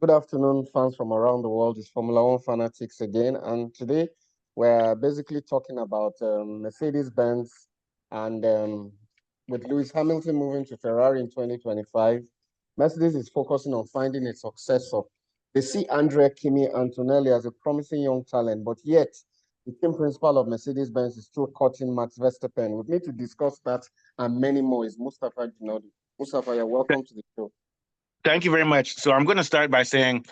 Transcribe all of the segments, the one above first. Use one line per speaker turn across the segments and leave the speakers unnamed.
Good afternoon, fans from around the world. It's Formula One fanatics again, and today we're basically talking about Mercedes-Benz and with Lewis Hamilton moving to Ferrari in 2025, Mercedes is focusing on finding a successor. They see Andrea Kimi Antonelli as a promising young talent, but yet the team principal of Mercedes-Benz is still cutting Max Verstappen. With me to discuss that and many more is Mustafa Jinodi. Mustafa, you're welcome to the show.
Thank you very much. So I'm going to start by saying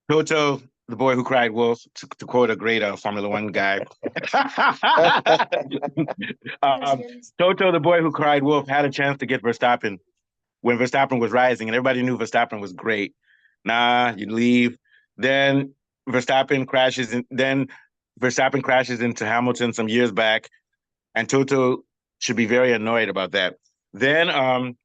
Toto, the boy who cried wolf, to quote a great Formula One guy. um, Toto, the boy who cried wolf, had a chance to get Verstappen when Verstappen was rising, and everybody knew Verstappen was great. Nah, you leave. Then Verstappen crashes into Hamilton some years back, and Toto should be very annoyed about that. Then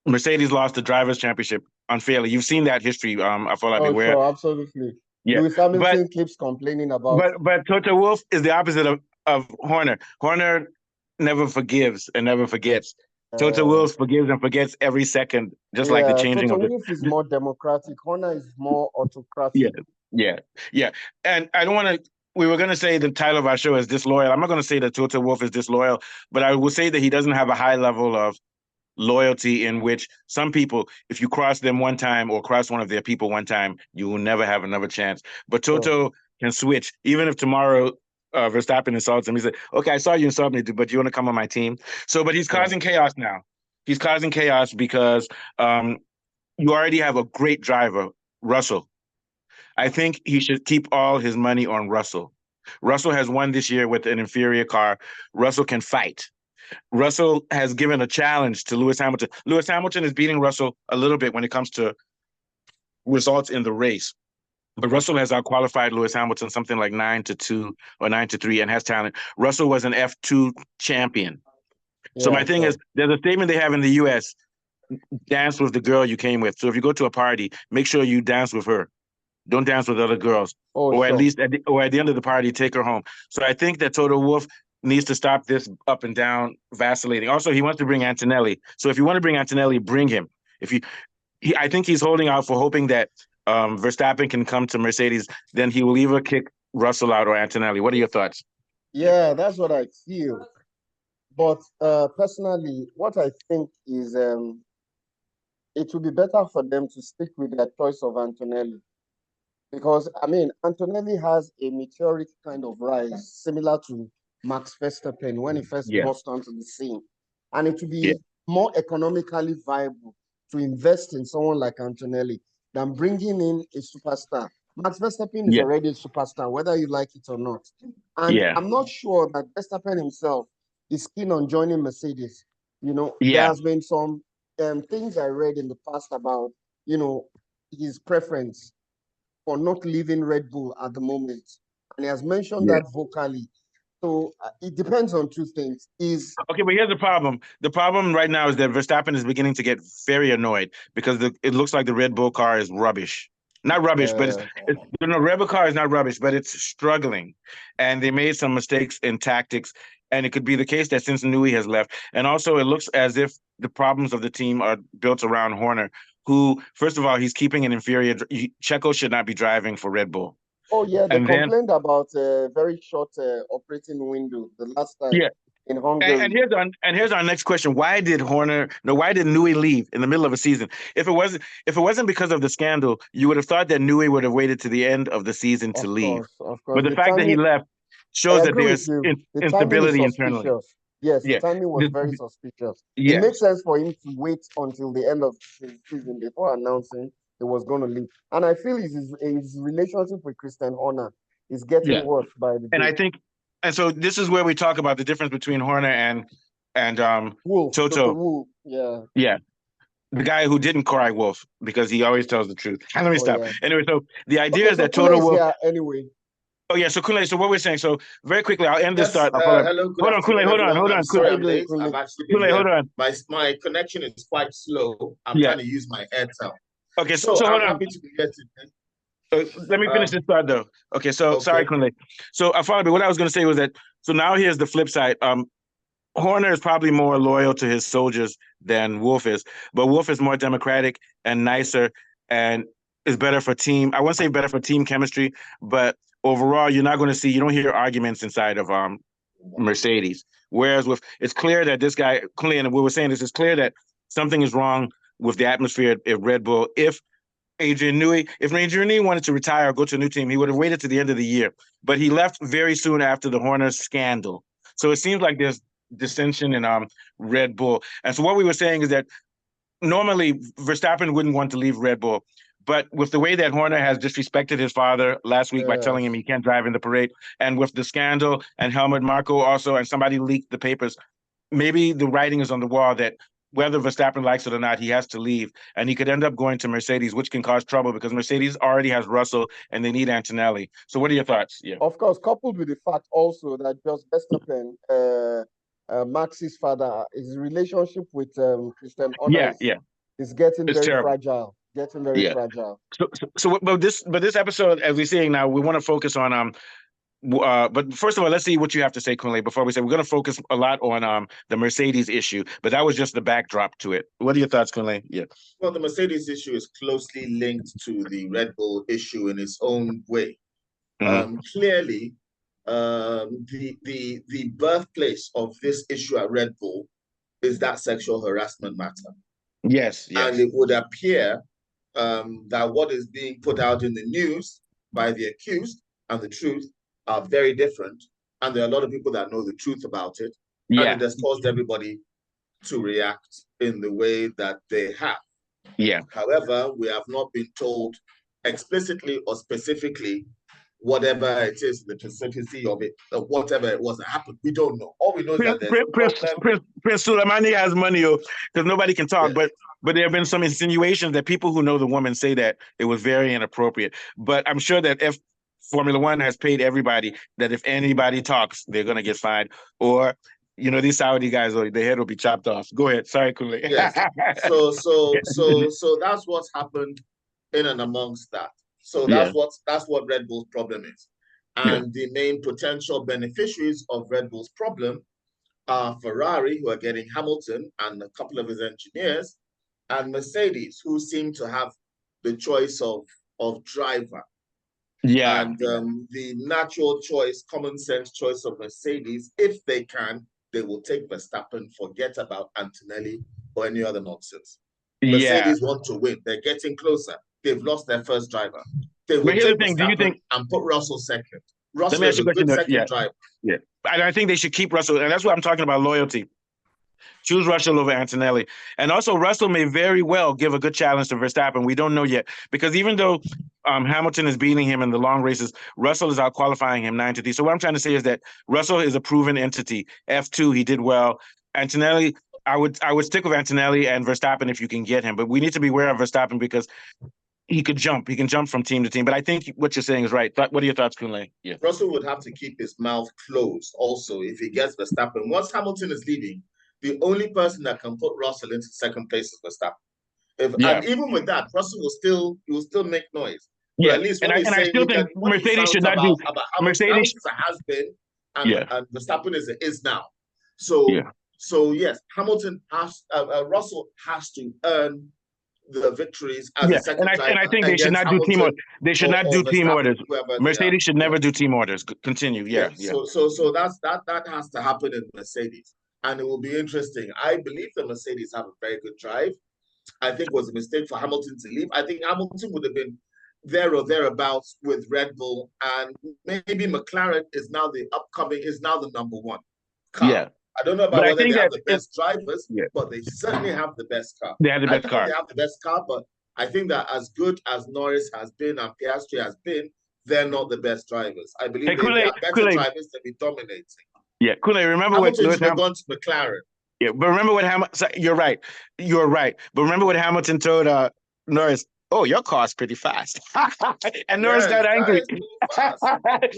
Mercedes lost the drivers' championship unfairly. You've seen that history. I feel like
Oh,
beware.
sure, absolutely.
Yeah,
Lewis Hamilton keeps complaining about.
but Toto Wolff is the opposite of Horner. Horner never forgives and never forgets. Toto Wolff forgives and forgets every second, just like the
Yeah,
changing
Toto
of the.
Wolff is more democratic. Horner is more
Yeah,
autocratic.
yeah. And I don't want to. We were going to say the title of our show is Disloyal. I'm not going to say that Toto Wolff is disloyal, but I will say that he doesn't have a high level of loyalty in which some people, if you cross them one time or cross one of their people one time, you will never have another chance. But Toto can switch. Even if tomorrow Verstappen insults him, he said, okay, I saw you insult me, but you want to come on my team? So, but he's causing chaos now. He's causing chaos because you already have a great driver, Russell. I think he should keep all his money on Russell. Russell has won this year with an inferior car. Russell can fight. Russell has given a challenge to Lewis Hamilton. Lewis Hamilton is beating Russell a little bit when it comes to results in the race. But Russell has outqualified Lewis Hamilton something like 9-2 or 9-3 and has talent. Russell was an F2 champion. So my thing is, there's a statement they have in the US, dance with the girl you came with. So if you go to a party, make sure you dance with her. Don't dance with other girls. At least at the end of the party, take her home. So I think that Toto Wolff needs to stop this up and down vacillating. Also, he wants to bring Antonelli. So if you want to bring Antonelli, bring him. I think he's holding out for hoping that Verstappen can come to Mercedes. Then he will either kick Russell out or Antonelli. What are your thoughts?
Yeah, that's what I feel. But personally, what I think is it would be better for them to stick with their choice of Antonelli. Because, I mean, Antonelli has a meteoric kind of rise, similar to Max Verstappen when he first burst onto the scene. And it would be more economically viable to invest in someone like Antonelli than bringing in a superstar. Max Verstappen is already a superstar, whether you like it or not. And I'm not sure that Verstappen himself is keen on joining Mercedes. There has been some things I read in the past about, his preference for not leaving Red Bull at the moment. And he has mentioned that vocally. So it depends on two things.
Okay, but here's the problem. The problem right now is that Verstappen is beginning to get very annoyed because it looks like the Red Bull car is rubbish. Not rubbish, but Red Bull car is not rubbish, but it's struggling. And they made some mistakes in tactics. And it could be the case that since Newey has left. And also it looks as if the problems of the team are built around Horner, who, first of all, he's keeping an inferior. Checo should not be driving for Red Bull.
Oh, yeah, they complained about a very short operating window the last time in Hungary.
And here's our next question. Why did Newey leave in the middle of a season? If it wasn't because of the scandal, you would have thought that Newey would have waited to the end of the season to leave.
Of course.
But the fact that he left shows that there's instability internally.
Yes, the timing was very suspicious. It makes sense for him to wait until the end of the season before announcing he was going to leave. And I feel his relationship with Christian Horner is getting worse by the day.
And so this is where we talk about the difference between Horner and Toto.
Wolff. Yeah.
Yeah. The guy who didn't cry wolf because he always tells the truth. And let me stop. Yeah. Anyway, so the idea is that Toto Wolff.
Anyway.
Oh yeah, so Kunle. So what we're saying. So very quickly, I'll end this thought.
Hello.
Hold on, Kunle. Hold on.
Sorry, I'm late. I've actually been
Kunle, hold on.
My connection is quite slow. I'm trying to use my Airtel.
Okay, so
I'm
hold on.
happy to be here today.
Let me finish this thought though. Okay, sorry, Kunle. So what I was going to say was that. So now here's the flip side. Horner is probably more loyal to his soldiers than Wolff is, but Wolff is more democratic and nicer and it's better for team. I wouldn't say better for team chemistry, but overall, you're not going to see. You don't hear arguments inside of Mercedes. Whereas it's clear that this guy, and we were saying this, it's clear that something is wrong with the atmosphere at Red Bull. If Adrian Newey wanted to retire or go to a new team, he would have waited to the end of the year. But he left very soon after the Horner scandal. So it seems like there's dissension in Red Bull. And so what we were saying is that normally Verstappen wouldn't want to leave Red Bull. But with the way that Horner has disrespected his father last week by telling him he can't drive in the parade, and with the scandal and Helmut Marko also, and somebody leaked the papers, maybe the writing is on the wall that whether Verstappen likes it or not, he has to leave. And he could end up going to Mercedes, which can cause trouble because Mercedes already has Russell and they need Antonelli. So what are your thoughts? Yeah.
Of course, coupled with the fact also that just Verstappen, Max's father, his relationship with Christian Horner is getting very fragile. Getting very fragile.
But this episode, as we're seeing now, we want to focus on but first of all, let's see what you have to say, Kunle, before we say we're going to focus a lot on the Mercedes issue. But that was just the backdrop to it. What are your thoughts, Kunle? Yeah.
Well, the Mercedes issue is closely linked to the Red Bull issue in its own way. Clearly, the birthplace of this issue at Red Bull is that sexual harassment matter.
Yes.
And it would appear that what is being put out in the news by the accused and the truth are very different. And there are a lot of people that know the truth about it. Yeah. And it has caused everybody to react in the way that they have.
Yeah.
However, we have not been told explicitly or specifically whatever it is, the specificity of it, or whatever it was that happened. We don't know. All we know is that there's
Prince Suleimani has money, because nobody can talk. Yeah. But there have been some insinuations that people who know the woman say that it was very inappropriate. But I'm sure that if Formula One has paid everybody, that if anybody talks, they're going to get fined. Or, these Saudi guys, their head will be chopped off. Go ahead. Sorry, Kunle.
Yes. So that's what's happened in and amongst that. So that's what Red Bull's problem is. And the main potential beneficiaries of Red Bull's problem are Ferrari, who are getting Hamilton and a couple of his engineers, and Mercedes, who seem to have the choice of driver.
Yeah.
And the natural choice, common sense choice of Mercedes, if they can, they will take Verstappen, forget about Antonelli or any other nonsense. Mercedes want to win. They're getting closer. They've lost their first driver. They will take Verstappen and put Russell second. Russell is a good second driver.
Yeah. And I think they should keep Russell. And that's what I'm talking about, loyalty. Choose Russell over Antonelli. And also, Russell may very well give a good challenge to Verstappen. We don't know yet. Because even though Hamilton is beating him in the long races, Russell is out qualifying him 9-3. So what I'm trying to say is that Russell is a proven entity. F2, he did well. Antonelli, I would stick with Antonelli and Verstappen if you can get him. But we need to be aware of Verstappen because he could jump. He can jump from team to team. But I think what you're saying is right. What are your thoughts, Kunle? Yeah.
Russell would have to keep his mouth closed also if he gets Verstappen. Once Hamilton is leading, the only person that can put Russell into second place is Verstappen. And even with that, Russell will still make noise. But at least
I still think Mercedes should not do
about Mercedes has been and Verstappen is now. So yes, Russell has to earn the victories as a second driver.
And I think they should not do team orders. They should not do team orders. Mercedes should never do team orders. Continue.
So that has to happen in Mercedes. And it will be interesting. I believe the Mercedes have a very good drive. I think it was a mistake for Hamilton to leave. I think Hamilton would have been there or thereabouts with Red Bull, and maybe McLaren is now the number one car. Yeah. I don't know about whether they have the best drivers, but they certainly have the best car.
They have the best car.
They have the best car, but I think that as good as Norris has been and Piastri has been, they're not the best drivers. I believe they have better drivers to be dominating.
Yeah, Kunle, remember
Hamilton should have gone to McLaren.
Yeah, but remember what Hamilton. You're right. But remember what Hamilton told Norris. Oh, your car's pretty fast. And Norris got angry.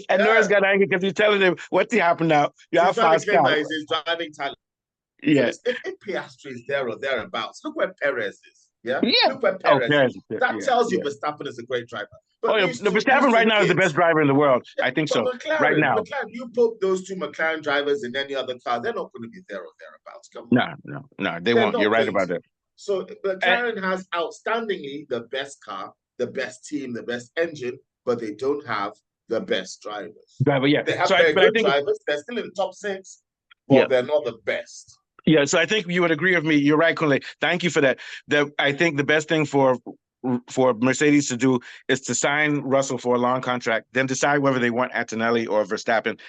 Norris got angry because he's telling him, "What's happened now? You have fast car."
He's driving talent.
Yes.
If Piastri is there or thereabouts, look where Perez is. Yeah. Look where Perez is. That tells you Verstappen is a great driver. But
Verstappen right now is the best driver in the world. I think so.
McLaren,
right now.
McLaren, you put those two McLaren drivers in any other car, they're not going to be there or thereabouts. Come on.
No, they won't. You're right about that.
So McLaren has outstandingly the best car, the best team, the best engine, but they don't have the best drivers.
Driver, yeah.
They have
So
very
but I
good
think,
drivers. They're still in the top 6, but
yeah.
they're not the best.
Yeah, so I think you would agree with me. You're right, Kunle. Thank you for that. I think the best thing for Mercedes to do is to sign Russell for a long contract, then decide whether they want Antonelli or Verstappen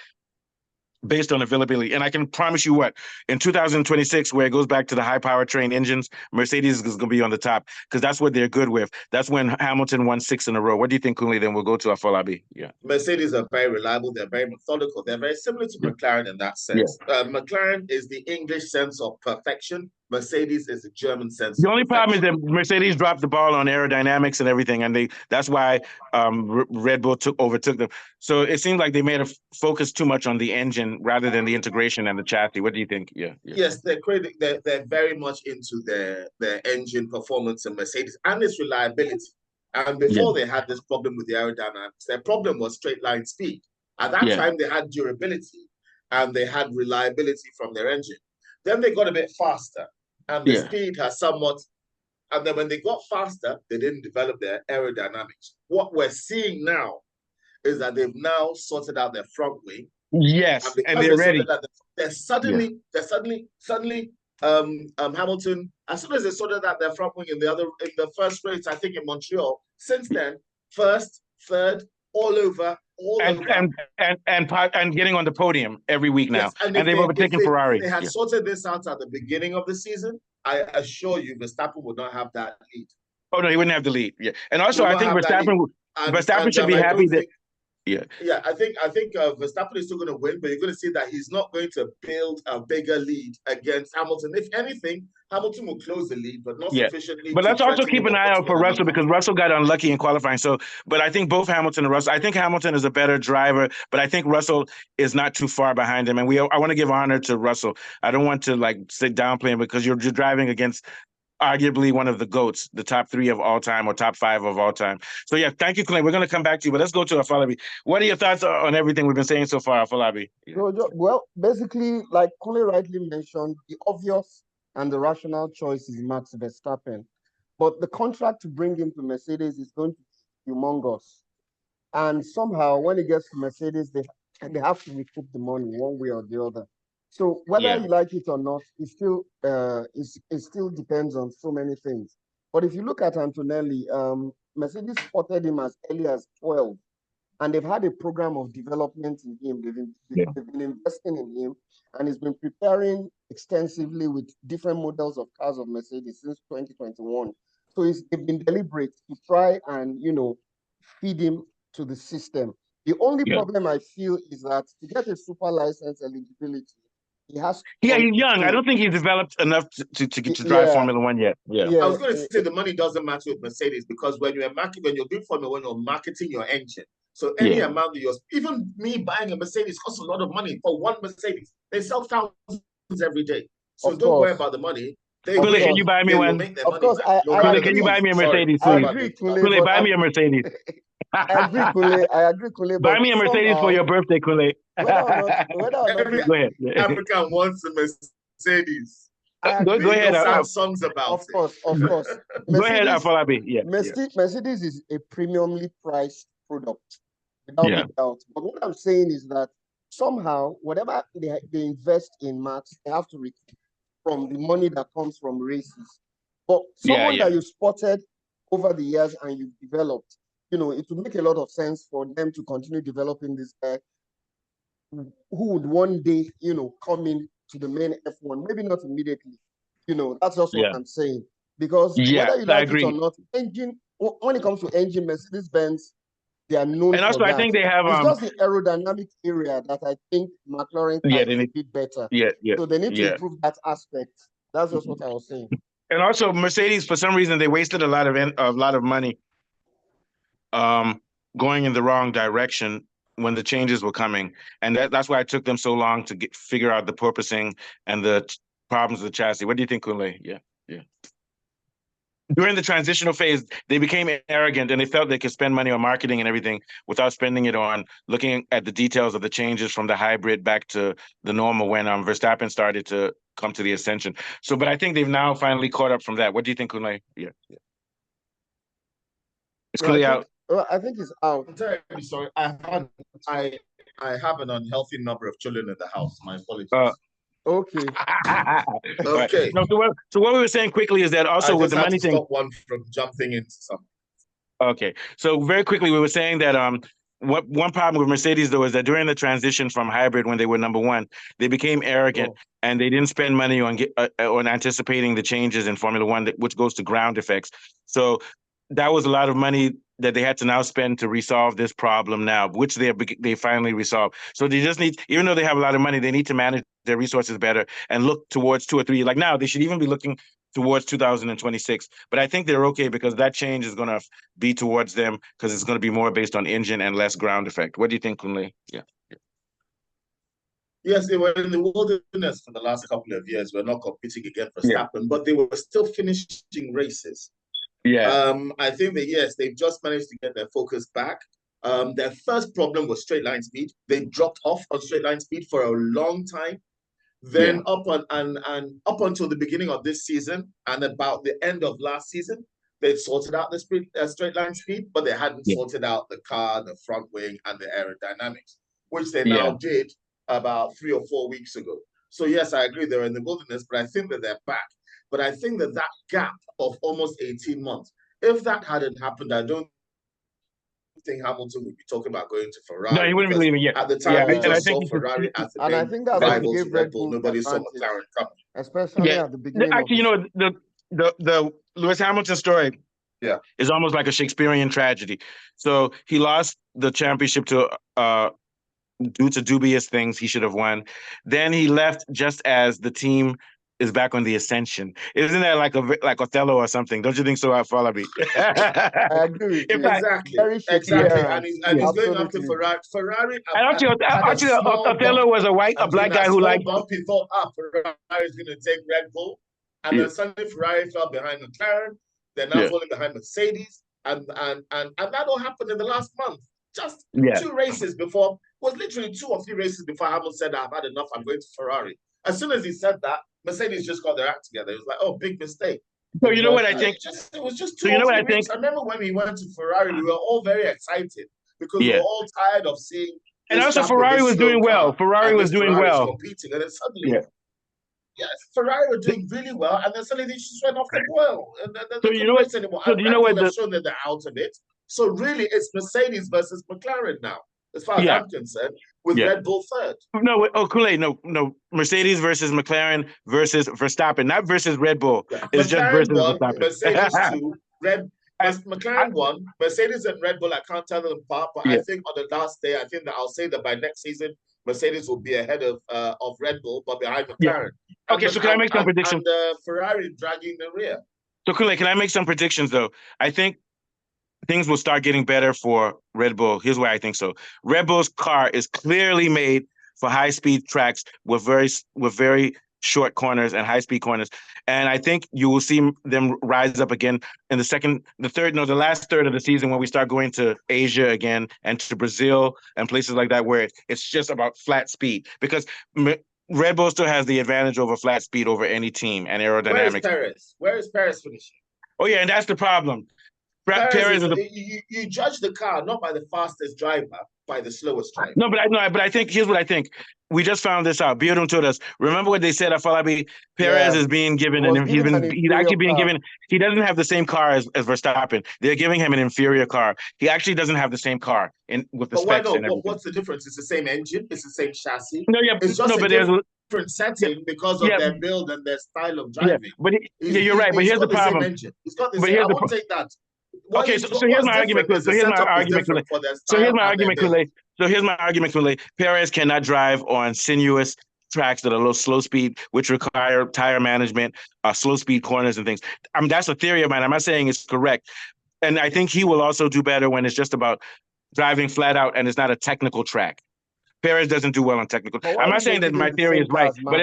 based on availability. And I can promise you what, in 2026, where it goes back to the high powertrain engines, Mercedes is going to be on the top because that's what they're good with. That's when Hamilton won 6 in a row. What do you think, Kunle? Then we'll go to Afolabi. Yeah.
Mercedes are very reliable. They're very methodical. They're very similar to McLaren in that sense. McLaren is the English sense of perfection. Mercedes is the German sense
The
of
only problem
perfection.
is that Mercedes dropped the ball on aerodynamics and everything, and that's why Red Bull overtook them. So it seems like they made a focus too much on the engine rather than the integration and the chassis. What do you think? Yeah.
Yes, they're very much into their engine performance in Mercedes and its reliability. And before they had this problem with the aerodynamics, their problem was straight line speed. At that time, they had durability and they had reliability from their engine. Then they got a bit faster, and the speed has somewhat. And then when they got faster, they didn't develop their aerodynamics. What we're seeing now is that they've now sorted out their front wing.
Yes, and they're ready.
They're suddenly Hamilton, as soon as they sorted out their front wing in the first race, I think in Montreal, since then, first, third, all over.
And getting on the podium every week now.
Yes,
and they've overtaken Ferrari.
If they had sorted this out at the beginning of the season, I assure you Verstappen would not have that lead.
Oh no, he wouldn't have the lead. Yeah. And also I think Verstappen should be happy that
I think Verstappen is still going to win, but you're going to see that he's not going to build a bigger lead against Hamilton. If anything, Hamilton will close the lead, but not sufficiently.
But let's also keep an eye out for Russell because Russell got unlucky in qualifying. So, but I think both Hamilton and Russell. I think Hamilton is a better driver, but I think Russell is not too far behind him. And I want to give honor to Russell. I don't want to sit downplay him because you're driving against arguably one of the GOATs, the top 3 of all time or top 5 of all time. So yeah, thank you, Clay. We're going to come back to you, but let's go to Afolabi. What are your thoughts on everything we've been saying so far, Afolabi?
Well, basically, like Kule rightly mentioned, the obvious and the rational choice is Max Verstappen. But the contract to bring him to Mercedes is going to be humongous. And somehow, when he gets to Mercedes, they have to recoup the money one way or the other. So whether you like it or not, it still depends on so many things. But if you look at Antonelli, Mercedes spotted him as early as 12, and they've had a program of development in him. They've been investing in him, and he's been preparing extensively with different models of cars of Mercedes since 2021. So they've been deliberate to try and feed him to the system. The only problem I feel is that to get a super license eligibility, he has.
He's young. I don't think he's developed enough to drive Formula One yet.
I was going to say the money doesn't matter with Mercedes because when you're doing Formula One, you're marketing your engine. So any amount that even me buying a Mercedes costs a lot of money for one Mercedes. They sell thousands every day. So don't worry about the money.
Kule, can you buy me one?
Of course,
Kule, can you buy me a Mercedes, please?
I agree,
Kule, buy me a Mercedes.
I agree, Kule.
Buy me a Mercedes for your birthday, Kule.
Every African wants a Mercedes.
Go ahead.
Songs about
of course. Mercedes,
go ahead, Afolabi.
Mercedes is a premiumly priced product, without a doubt. But what I'm saying is that somehow, whatever they invest in Max, they have to recoup from the money that comes from races. But someone that you spotted over the years and you've developed, it would make a lot of sense for them to continue developing this guy who would one day, come in to the main F1, maybe not immediately. That's just what I'm saying. Because whether you like it or not, when it comes to engine, Mercedes-Benz, they are known
and also,
for that.
I think they have.
It's just the aerodynamic area that I think McLaren can a bit better. So they need to improve that aspect. That's just what I was saying.
And also, Mercedes, for some reason, they wasted a lot of money, going in the wrong direction when the changes were coming, and that's why it took them so long to figure out the purposing and the problems with the chassis. What do you think, Kunle? Yeah. During the transitional phase, they became arrogant and they felt they could spend money on marketing and everything without spending it on looking at the details of the changes from the hybrid back to the normal when Verstappen started to come to the ascension. So, but I think they've now finally caught up from that. What do you think, Kunle? Yeah. It's clearly out.
Well, I think it's out.
I'm terribly sorry. I have an unhealthy number of children in the house. My apologies.
Okay.
Okay.
No, so what we were saying quickly is that also with the money thing.
Stop one from jumping into something.
Okay, so very quickly we were saying that one problem with Mercedes though is that during the transition from hybrid when they were number one, they became arrogant and they didn't spend money on anticipating the changes in Formula One, which goes to ground effects. So that was a lot of money that they had to now spend to resolve this problem now, which they finally resolved. So they just need, even though they have a lot of money, they need to manage their resources better and look towards 2 or 3. Like now, they should even be looking towards 2026. But I think they're okay because that change is going to be towards them because it's going to be more based on engine and less ground effect. What do you think, Kunle? Yeah.
Yes, they were in the wilderness for the last couple of years. We're not competing against Verstappen, but they were still finishing races.
Yeah.
I think that, yes, they've just managed to get their focus back. Their first problem was straight line speed. They dropped off on straight line speed for a long time. Then up until the beginning of this season and about the end of last season, they'd sorted out the straight line speed, but they hadn't sorted out the car, the front wing, and the aerodynamics, which they now did about 3 or 4 weeks ago. So yes, I agree they're in the wilderness, but I think that they're back. But I think that gap of almost 18 months, if that hadn't happened, I don't think Hamilton would be talking about going to Ferrari.
No, he wouldn't be leaving yet.
At the time, we just saw Ferrari as the
and I think that's what gave Red Bull
nobody saw McLaren coming.
Especially at the beginning.
Actually, the Lewis Hamilton story is almost like a Shakespearean tragedy. So he lost the championship to due to dubious things he should have won. Then he left just as the team is back on the ascension. Isn't that like Othello or something? Don't you think so, Falabi?
I agree.
Exactly. And he's going after Ferrari. Ferrari.
Actually, Othello was a black guy who liked.
He thought, Ferrari is going to take Red Bull, and then suddenly Ferrari fell behind McLaren. They're now falling behind Mercedes, and that all happened in the last month. Just 2 races before. Was literally 2 or 3 races before Hamilton said, "I've had enough. I'm going to Ferrari." As soon as he said that, Mercedes just got their act together. It was like, oh, big mistake.
So you know what I think?
It was just 2 or 3 weeks. I remember when we went to Ferrari, we were all very excited because we were all tired of seeing.
And also Ferrari was doing well. Ferrari was doing well.
Competing, and then suddenly, Ferrari were doing really well, and then suddenly they just went off the boil. And
so you know what?
Anymore.
So do you know what?
They've shown that they're out of it. So really, it's Mercedes versus McLaren now, as far as I'm concerned, with Red Bull third.
No, Kool-Aid, no. Mercedes versus McLaren versus Verstappen, not versus Red Bull. It's just versus Verstappen.
Mercedes 2, McLaren 1, Mercedes and Red Bull, I can't tell them apart, but I think on the last day, I think that I'll say that by next season, Mercedes will be ahead of Red Bull, but behind McLaren.
Okay, so can I make some predictions?
And Ferrari dragging the rear.
So Kool-Aid, can I make some predictions though? I think things will start getting better for Red Bull. Here's why I think so. Red Bull's car is clearly made for high-speed tracks with very short corners and high-speed corners. And I think you will see them rise up again in the last third of the season when we start going to Asia again and to Brazil and places like that where it's just about flat speed. Because Red Bull still has the advantage over flat speed over any team and aerodynamics.
Where is Perez finishing?
Oh, yeah, and that's the problem.
You judge the car not by the fastest driver, by the slowest driver.
No, but I think here's what I think. We just found this out. Biodun told us. Remember what they said? Falabi, Perez is being given, and he's actually being given. He doesn't have the same car as Verstappen. They're giving him an inferior car. He actually doesn't have the same car with the specs and everything.
What's the difference? It's the same engine. It's the same chassis.
No,
it's just a different setting because of their build and their style of driving.
Yeah, but you're right. But here's the problem.
He's got the same. I won't take that.
Okay, so here's my argument. So here's my argument, Kool-Aid. Perez cannot drive on sinuous tracks that are low slow speed, which require tire management, slow speed corners and things. That's a theory of mine. I'm not saying it's correct. And I think he will also do better when it's just about driving flat out and it's not a technical track. Perez doesn't do well on technical. I'm not saying that my theory is right, but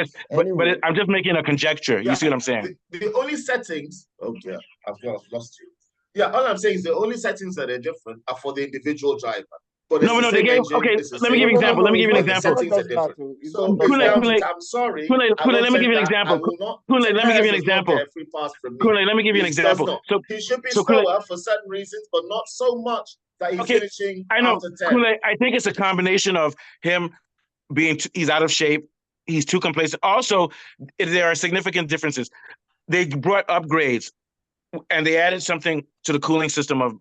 I'm just making a conjecture. You see what I'm saying?
The only settings. Oh yeah, I've lost you. Yeah, all I'm saying is the only settings that are different are for the individual driver. but it's
No,
the
no, they
same
gave.
engine.
Okay,
It's the
let me
same
give you an example. Let me give you an
but the
It's
example.
not
settings are
just that.
different.
It's
So
not just
it's
Kool-Aid,
that.
down to,
Kool-Aid,
I'm sorry,
Kool-Aid,
I
Kool-Aid,
won't
let me
take
give you an
that. I
example.
will not.
Kool-Aid, let me give
Perez
you an
does not get
example.
a free pass from me.
Kool-Aid, let me give you an
He does
example.
not.
So,
He should be
Kool-Aid,
slower for certain reasons, but not so much that he's
okay,
finishing
I know
after 10.
Kool-Aid. I think it's a combination of him he's out of shape. He's too complacent. Also, there are significant differences. They brought upgrades and they added something to the cooling system of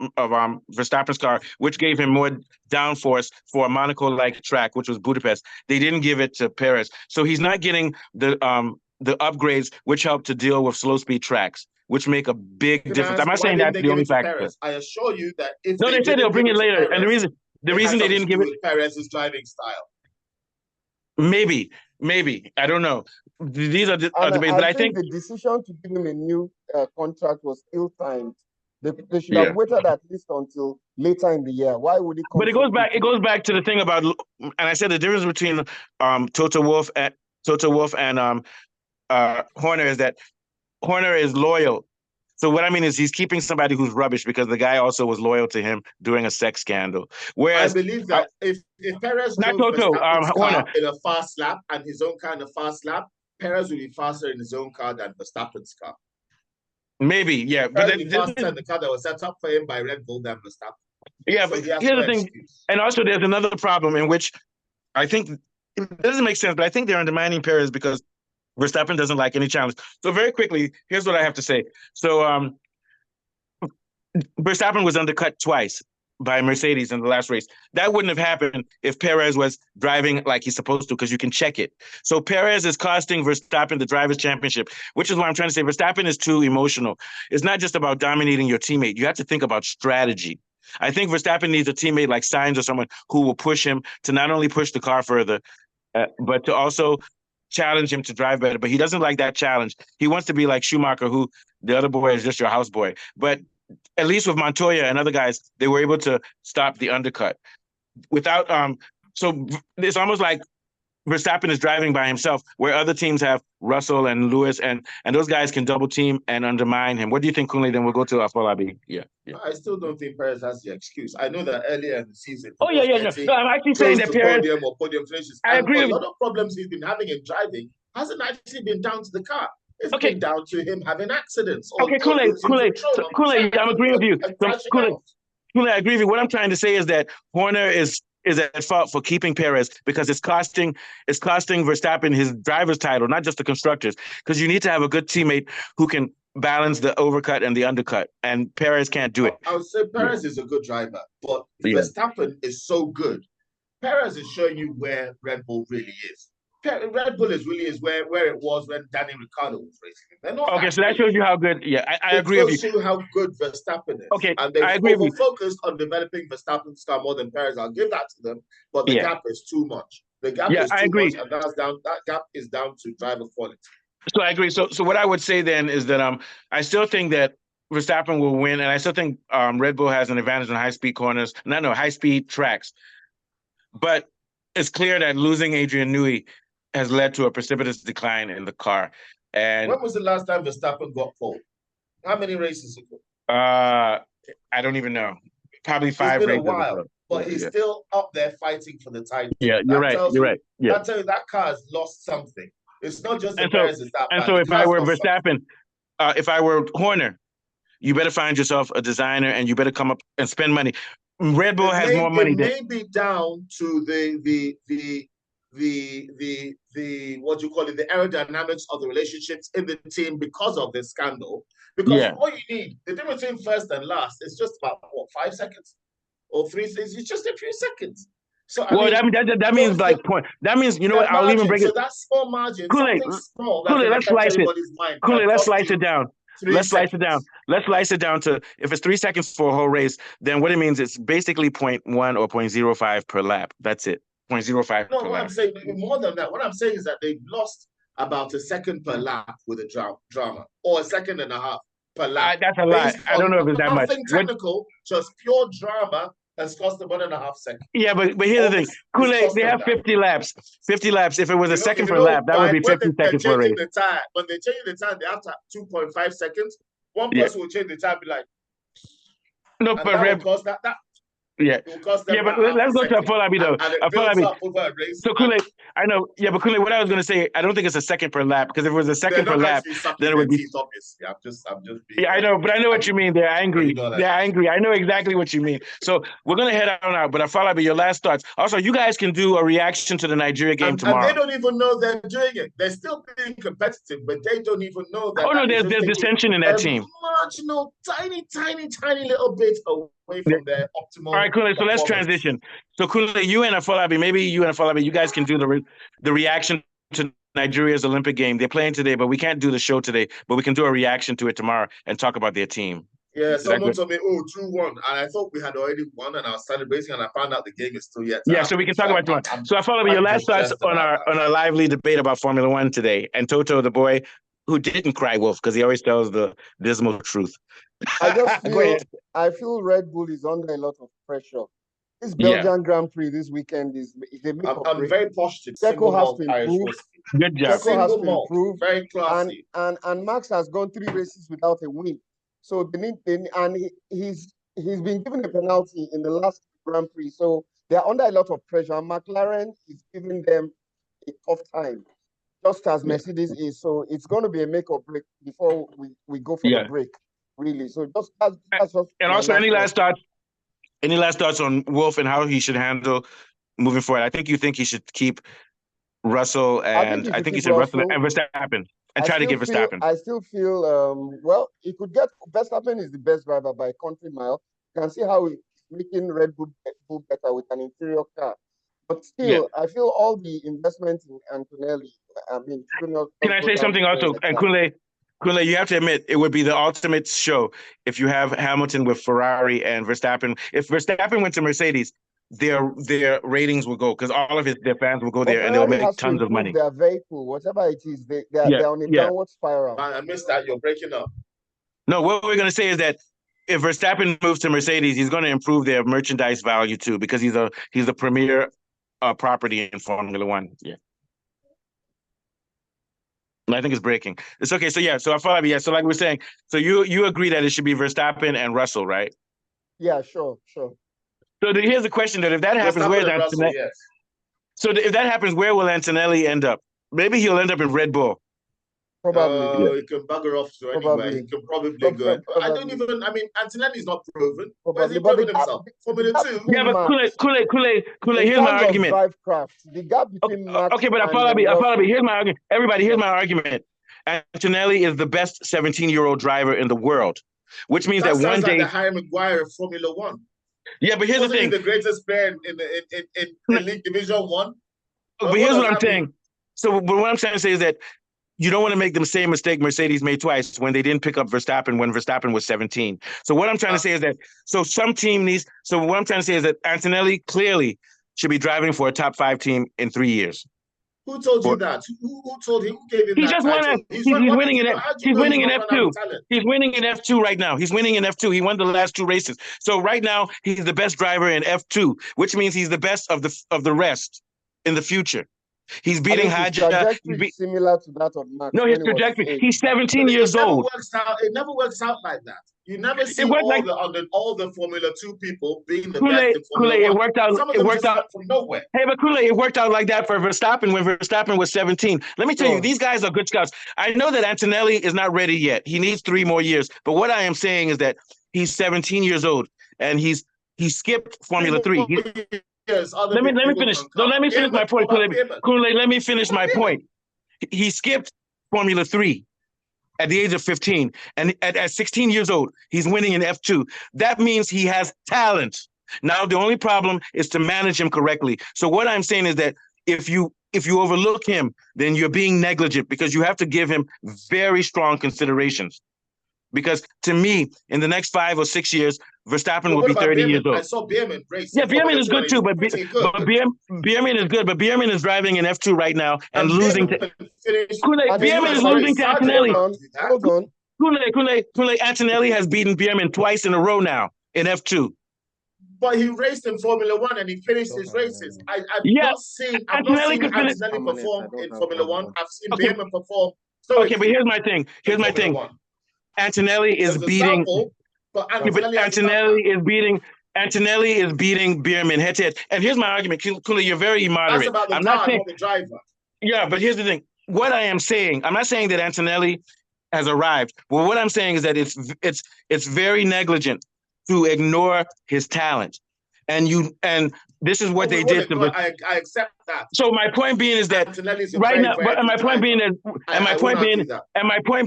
Verstappen's car, which gave him more downforce for a Monaco-like track, which was Budapest. They didn't give it to Perez, so he's not getting the upgrades which help to deal with slow speed tracks, which make a big
Can I
difference. I'm
ask,
not
why
saying
didn't
that's
they
the
give
only
it to
factor.
Perez? I assure you that if
No,
they
they said they'll
didn't
bring
give
it
it to
later, and
Perez,
the
it had
reason they
something
didn't
to do
give it,
with Perez's driving style.
maybe I don't know. These are
And
debates,
I
but I
think
think
the decision to give him a new contract was ill-timed. They should have
yeah.
waited at least until later in the year. Why would it come
But it
so
goes back. It
quickly?
goes back to the thing about, and I said the difference between Toto Wolff and Horner is that Horner is loyal. So what I mean is he's keeping somebody who's rubbish because the guy also was loyal to him during a sex scandal.
I
Whereas
believe that if Perez
not
drove
Toto,
Verstappen's
Horner.
car in a fast lap and his own kind of fast lap, Perez will be faster in his own car than Verstappen's car.
Maybe, yeah, but
Perez will be faster in the car that was set up for him by Red Bull than Verstappen.
yeah,
So
but
he has
here's
no
the thing,
excuse.
and also there's another problem in which I think it doesn't make sense, but I think they're undermining Perez because Verstappen doesn't like any challenge. So very quickly, here's what I have to say. So Verstappen was undercut twice by Mercedes in the last race. That wouldn't have happened if Perez was driving like he's supposed to, because you can check it. So Perez is costing Verstappen the Drivers' Championship, which is why I'm trying to say Verstappen is too emotional. It's not just about dominating your teammate. You have to think about strategy. I think Verstappen needs a teammate like Sainz or someone who will push him to not only push the car further, but to also challenge him to drive better. But he doesn't like that challenge. He wants to be like Schumacher, who the other boy is just your houseboy. But at least with Montoya and other guys, they were able to stop the undercut without so it's almost like Verstappen is driving by himself, where other teams have Russell and Lewis, and those guys can double team and undermine him. What do you think, Kunle? Then we'll go to Afolabi. Yeah.
I still don't think Perez has the excuse. I know that earlier in the season, he
Oh yeah,
was
yeah,
getting
no. I'm actually saying
close
that
to
Perez.
podium or podium finishes.
I
And
agree
a
with
lot of problems he's been having in driving hasn't actually been down to the car. It's
okay.
been down to him having accidents or
Kool-Aid,
losing control on the track
I'm agreeing with you.
and crashing
Kool-Aid,
out.
I agree with you. What I'm trying to say is that Horner is at fault for keeping Perez because it's costing Verstappen his driver's title, not just the constructors. Because you need to have a good teammate who can balance the overcut and the undercut, and Perez can't do it.
I would say Perez is a good driver, but Verstappen is so good. Perez is showing you where Red Bull really is. Red Bull really is where it was when Danny Ricciardo was racing. They're not
okay, so that shows you how good. Yeah, I agree with you.
It shows you how good Verstappen is.
Okay,
and they've
I agree with you.
over-focused on developing Verstappen's car more than Perez. I'll give that to them, but the gap is too much. The gap is too much, and that gap is down to driver quality.
So I agree. So what I would say then is that I still think that Verstappen will win, and I still think Red Bull has an advantage on high-speed corners. No, high-speed tracks. But it's clear that losing Adrian Newey has led to a precipitous decline in the car. And
when was the last time Verstappen got pole? How many races ago?
I don't even know. Probably 5 races.
It's been a while, but he's still up there fighting for the title.
Yeah, you're right. Yeah.
That tells you that car has lost something. It's not just the
Perez
is that bad.
And so if I were Verstappen, if I were Horner, you better find yourself a designer and you better come up and spend money. Red Bull has more money.
It may be down to the what you call it, the aerodynamics of the relationships in the team because of this scandal. Because all you need, the difference between first and last is just about 5 seconds or 3 seconds. It's just a few seconds. So
that means like point. That means you know what? I'll even break it.
So that small margin,
Kool-Aid,
small.
Let's slice it. Kool-Aid, let's slice it down. Let's slice it down to if it's 3 seconds for a whole race, then what it means is basically 0.1 or 0.05 per lap. That's it. 0.05 per lap.
No, I'm saying more than that. What I'm saying is that they've lost about a second per lap with a drama, or a second and a half per lap.
That's a lie. I don't know if it's that much.
Nothing technical, just pure drama has cost them 1.5 seconds.
Yeah, but here's the thing. Kool-Aid, they have 50 laps. 50 laps. If it was a second per lap, that would be 50 seconds per race.
When they change the time, they have to 2.5 seconds. One person will change the time, be like,
no, but Yeah.
It will cost them
Yeah, but
that half a
let's go to
second.
Afolabi though.
And it builds
Afolabi.
up over a race.
So Kool-Aid, I know, yeah, but Kool-Aid, what I was going to say, I don't think it's a second per lap, because if it was a
They're
second per
not
lap,
actually sucking
then it
their
would be.
teeth, obviously. I'm just being.
Yeah, I know, but I know what you mean. They're
But you
angry.
know that.
They're angry. I know exactly what you mean. So we're gonna head on out. But Afolabi, your last thoughts. Also, you guys can do a reaction to the Nigeria game
And
tomorrow.
they don't even know they're doing it. They're still being competitive, but they don't even know that.
Oh no,
that is
there's
just
dissension in that team.
marginal, tiny little bit away from their optimal.
All right, Kool-Aid, so let's transition. So Kool-Aid, you and Afolabi, maybe you and Afolabi, you guys can do the reaction to Nigeria's Olympic game. They're playing today, but we can't do the show today. But we can do a reaction to it tomorrow and talk about their team.
Yeah, someone told me, 2-1. And I thought we had already won, and I was celebrating, and I found out the game is still yet.
Yeah, so we can talk about it tomorrow. So Afolabi, your last thoughts on our lively debate about Formula One today. And Toto, the boy who didn't cry wolf, because he always tells the dismal truth.
I feel Red Bull is under a lot of pressure. This Belgian Grand Prix this weekend is a make or break.
I'm very positive.
Checo has to improve.
Good job.
Checo has to improve.
Very classy.
And Max has gone 3 races without a win. So he's been given a penalty in the last Grand Prix. So they're under a lot of pressure. And McLaren is giving them a tough time, just as Mercedes is. So it's going to be a make or break before we go for the break, really. So that's just.
And also, any last thoughts on Wolf and how he should handle moving forward? I think you think he should keep Russell, and I think he should Russell and Verstappen, and try to get Verstappen.
I still feel well, he could get Verstappen is the best driver by a country mile. You can see how he's making Red Bull better with an interior car. But still, I feel all the investment in Antonelli. I mean,
can I say something also? And Kool-Aid, you have to admit, it would be the ultimate show if you have Hamilton with Ferrari and Verstappen. If Verstappen went to Mercedes, their ratings will go, because all of their fans will go there, and they'll make tons of money.
Their vehicle, whatever it is, they're on a downward spiral.
Man, I missed that. You're breaking up.
No, what we're going to say is that if Verstappen moves to Mercedes, he's going to improve their merchandise value too, because he's a premier property in Formula One. Yeah. I think it's breaking. It's okay. So so I thought, so like we're saying, so you agree that it should be Verstappen and Russell, right?
Yeah, sure.
So here's the question: that if that happens, where Antonelli? Yes. So if that happens, where will Antonelli end up? Maybe he'll end up in Red Bull.
Probably.
He can bugger off to anywhere. He can probably go. I don't even. I mean, Antonelli's not proven. Where's he proven himself? Formula 2.
Yeah, but Kool-Aid. Here's my argument.
The gap between Max
okay, but Afolabi. Here's my argument. Everybody, here's my argument. Antonelli is the best 17-year-old driver in the world, which means that one day
like the Harry Maguire of Formula 1.
Yeah, but here's the thing:
the greatest player in League Division 1.
But here's what I'm saying. So, but what I'm trying to say is that you don't want to make the same mistake Mercedes made twice when they didn't pick up Verstappen when Verstappen was 17. So what I'm trying to say is that what I'm trying to say is that Antonelli clearly should be driving for a top 5 team in 3 years.
Who told you that? Who told him? Who gave him
he
that
just won. He's winning in He's winning in F2. He's winning in F2 right now. He's winning in F2. He won the last 2 races. So right now he's the best driver in F2, which means he's the best of the rest in the future. He's beating Hadja.
Similar to that of Max.
No, his trajectory. He's 17 years old.
It never works out like that. You never see all the Formula 2 people being the best in Formula 1. It worked out from nowhere.
Hey, but Kool-Aid, it worked out like that for Verstappen when Verstappen was 17. Let me tell you, these guys are good scouts. I know that Antonelli is not ready yet. He needs 3 more years. But what I am saying is that he's 17 years old, and he skipped Formula 3. Let me finish. No, let me finish my point, Kool-Aid. Let me finish my point. He skipped Formula 3 at the age of 15, and at 16 years old, he's winning in F2. That means he has talent. Now, the only problem is to manage him correctly. So what I'm saying is that if you overlook him, then you're being negligent, because you have to give him very strong considerations. Because to me, in the next 5 or 6 years, Verstappen will be 30 years old.
I saw Bierman race.
Yeah, Bierman is good too, but Bierman is good. But Bierman is driving in F2 right now and losing to Bierman is losing to Antonelli.
Hold on.
Kool-Aid, Antonelli has beaten Bierman twice in a row now in F2.
But he raced in Formula 1 and he finished his races. I've not seen Antonelli perform in Formula 1. I've seen Bierman perform.
Okay, but here's my thing. Antonelli is beating.
But
Antonelli is beating Antonelli is beating Bierman head to head. And here's my argument. Kula, you're very
That's
moderate.
about the
I'm
car,
not saying,
not the driver.
yeah, but here's the thing. What I am saying, I'm not saying that Antonelli has arrived. Well, what I'm saying is that it's very negligent to ignore his talent. And this is what they did to.
I accept that.
So my point being is that right now, and my point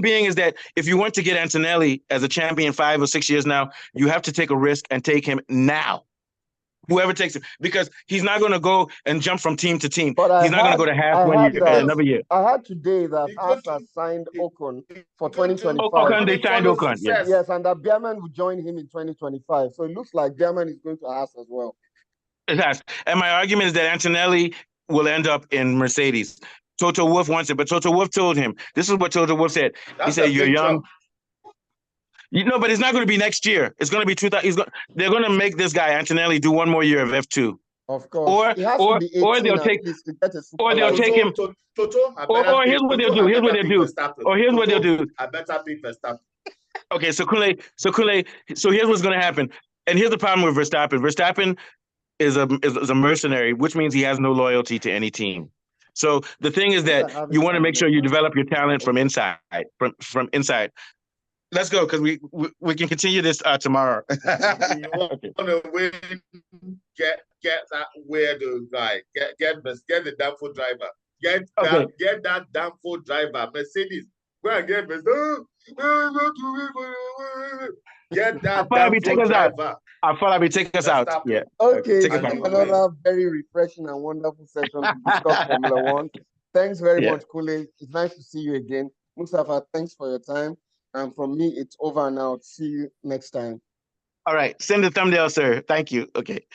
being is that if you want to get Antonelli as a champion 5 or 6 years now, you have to take a risk and take him now. Whoever takes him, because he's not going to go and jump from team to team.
But
he's not going to go to half 1 year, another year.
I heard today that Haas has signed Ocon for 2025.
Ocon, they signed Ocon,
yes, and that Bierman will join him in 2025. So it looks like Bierman is going to Haas as well.
It has. And my argument is that Antonelli will end up in Mercedes. Toto Wolff wants it, but Toto Wolff told him, this is what Toto Wolff said. He said, you're young. But it's not going to be next year. It's going to be 2000. They're going to make this guy, Antonelli, do 1 more year of F2.
Of course. Or
they'll take him.
Toto,
or here's what they'll do. Here's what they'll do.
I better be Verstappen.
Okay, so here's what's going to happen. And here's the problem with Verstappen. Verstappen is a mercenary, which means he has no loyalty to any team. So the thing is that you want to make sure you develop your talent from inside. From inside. Let's go, because we can continue this tomorrow.
You want to win? Get that weirdo guy. Get the damn food driver. Get that damn food driver. Mercedes. Go and get Mercedes. Get that damn food driver.
I thought I'd take us out. Yeah.
Okay. Another very refreshing and wonderful session to discuss Formula One. Thanks very much, Kule. It's nice to see you again. Mustafa, thanks for your time. And from me, it's over now. See you next time.
All right. Send the thumbnail, sir. Thank you. Okay.